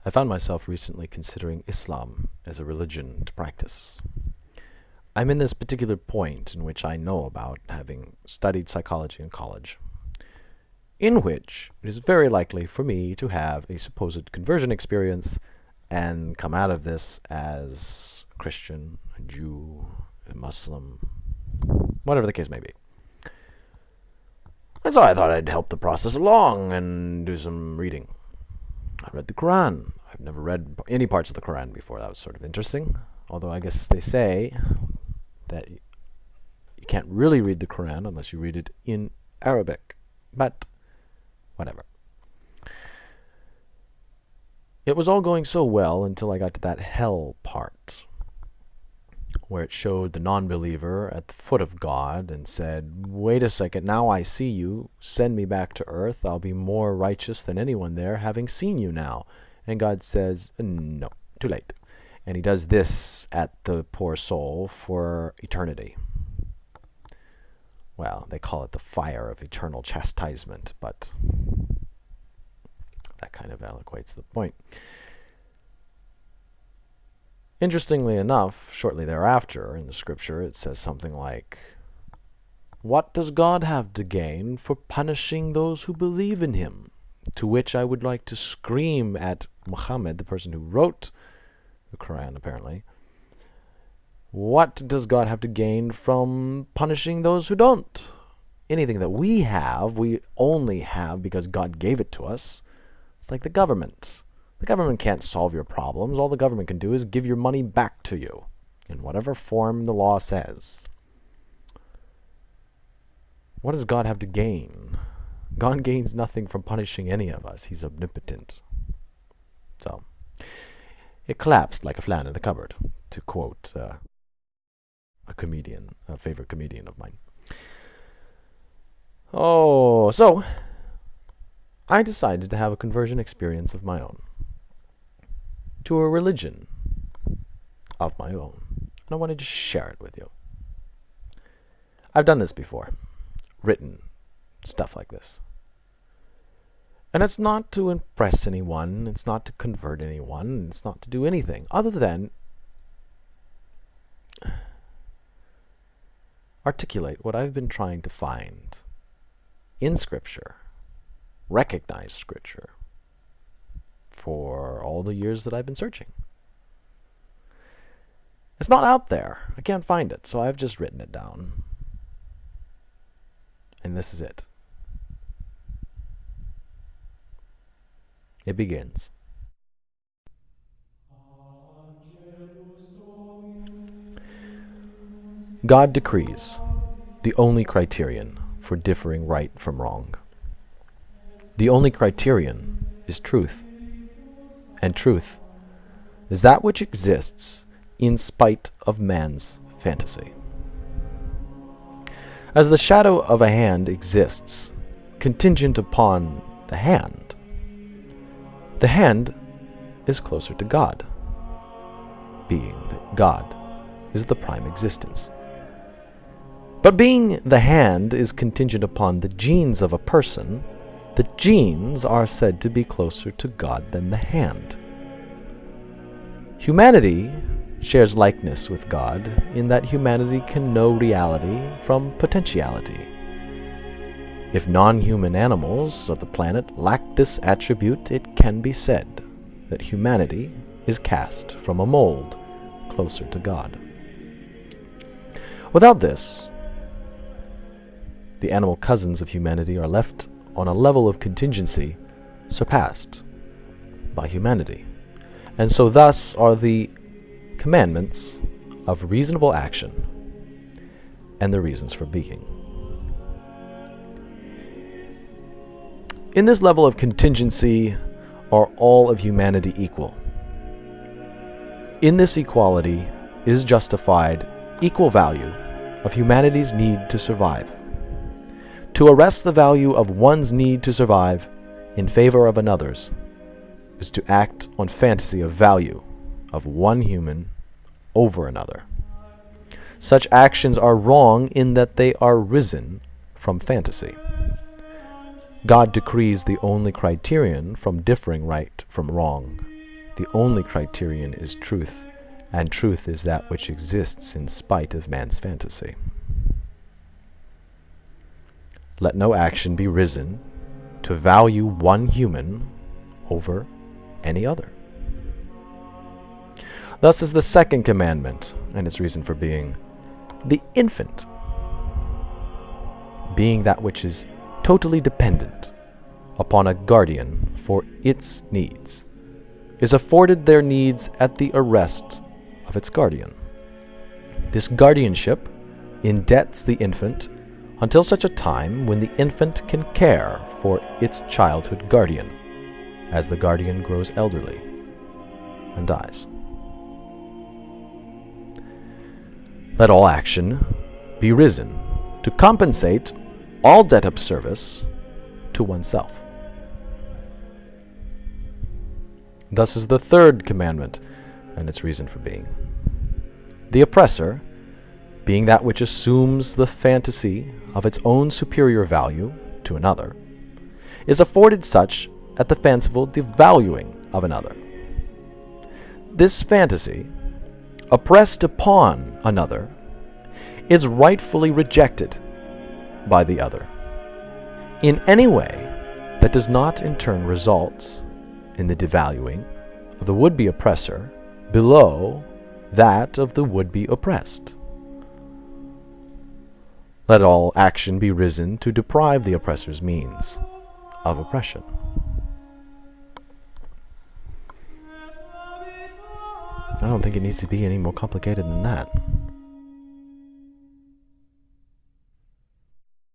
I found myself recently considering Islam as a religion to practice. I'm in this particular point in which I know about, having studied psychology in college, in which it is very likely for me to have a supposed conversion experience and come out of this as a Christian, a Jew, a Muslim, whatever the case may be. And so I thought I'd help the process along and do some reading. I read the Quran. I've never read any parts of the Quran before. That was sort of interesting. Although I guess they say that you can't really read the Quran unless you read it in Arabic. But whatever. It was all going so well until I got to that hell part, where it showed the non-believer at the foot of God and said, wait a second, now I see you, send me back to earth, I'll be more righteous than anyone there, having seen you now. And God says, no, too late. And he does this at the poor soul for eternity. Well, they call it the fire of eternal chastisement, but that kind of eloquates the point. Interestingly enough, shortly thereafter in the scripture, it says something like, what does God have to gain for punishing those who believe in him? To which I would like to scream at Muhammad, the person who wrote the Quran apparently, what does God have to gain from punishing those who don't? Anything that we have, we only have because God gave it to us. It's like the government. The government can't solve your problems. All the government can do is give your money back to you in whatever form the law says. What does God have to gain? God gains nothing from punishing any of us. He's omnipotent. So, it collapsed like a flan in the cupboard, to quote a comedian, a favorite comedian of mine. Oh, so I decided to have a conversion experience of my own, to a religion of my own, and I wanted to share it with you. I've done this before, written stuff like this. And it's not to impress anyone, it's not to convert anyone, it's not to do anything other than articulate what I've been trying to find in Scripture, recognize Scripture, for all the years that I've been searching. It's not out there. I can't find it, so I've just written it down. And this is it. It begins. God decrees, the only criterion for differing right from wrong. The only criterion is truth. And truth is that which exists in spite of man's fantasy. As the shadow of a hand exists, contingent upon the hand is closer to God, being that God is the prime existence. But being the hand is contingent upon the genes of a person, the genes are said to be closer to God than the hand. Humanity shares likeness with God in that humanity can know reality from potentiality. If non-human animals of the planet lack this attribute, it can be said that humanity is cast from a mold closer to God. Without this, the animal cousins of humanity are left on a level of contingency surpassed by humanity. And so thus are the commandments of reasonable action and the reasons for being. In this level of contingency are all of humanity equal. In this equality is justified equal value of humanity's need to survive. To arrest the value of one's need to survive in favor of another's is to act on fantasy of value of one human over another. Such actions are wrong in that they are risen from fantasy. God decrees the only criterion from differing right from wrong, the only criterion is truth, and truth is that which exists in spite of man's fantasy. Let no action be risen to value one human over any other. Thus is the second commandment, and its reason for being, the infant, being that which is totally dependent upon a guardian for its needs, is afforded their needs at the arrest of its guardian. This guardianship indebts the infant until such a time when the infant can care for its childhood guardian, as the guardian grows elderly and dies. Let all action be risen to compensate all debt of service to oneself. Thus is the third commandment, and its reason for being. The oppressor, being that which assumes the fantasy of its own superior value to another, is afforded such at the fanciful devaluing of another. This fantasy, oppressed upon another, is rightfully rejected by the other in any way that does not in turn result in the devaluing of the would-be oppressor below that of the would-be oppressed. Let all action be risen to deprive the oppressor's means of oppression. I don't think it needs to be any more complicated than that.